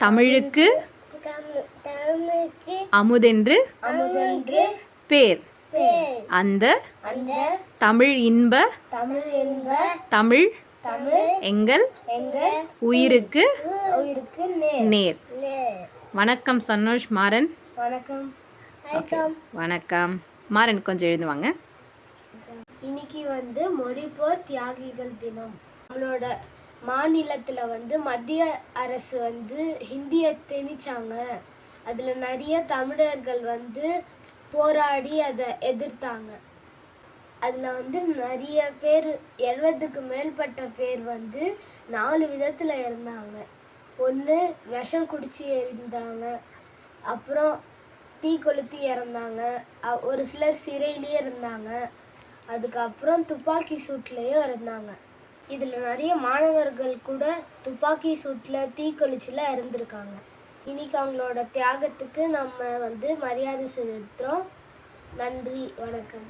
தமிழுக்கு அமுதென்று பேர். அந்த தமிழ் இன்ப தமிழ் எங்கள் உயிருக்கு நேர். வணக்கம் சந்தோஷ். மாறன். வணக்கம் மாறன். கொஞ்சம் எழுதுவாங்க. இன்னைக்கு மொழிப்போர் தியாகிகள் தினம். நம்மளோட மாநிலத்தில் மத்திய அரசு ஹிந்தியை திணிச்சாங்க. அதில் நிறைய தமிழர்கள் போராடி அதை எதிர்த்தாங்க. அதில் நிறைய பேர் 70க்கு மேற்பட்ட பேர் 4 விதத்தில் இருந்தாங்க. ஒன்று விஷம் குடிச்சு இருந்தாங்க, அப்புறம் தீ கொளுத்தி இறந்தாங்க, ஒரு சிலர் சிறையிலேயே இருந்தாங்க, அதுக்கப்புறம் துப்பாக்கி சூட்லேயும் இருந்தாங்க. இதில் நிறைய மாணவர்கள் கூட துப்பாக்கி சூட்டில் தீக்கொளிச்சில் இறந்துருக்காங்க. இன்னைக்கு அவங்களோட தியாகத்துக்கு நம்ம மரியாதை செலுத்துகிறோம். நன்றி, வணக்கம்.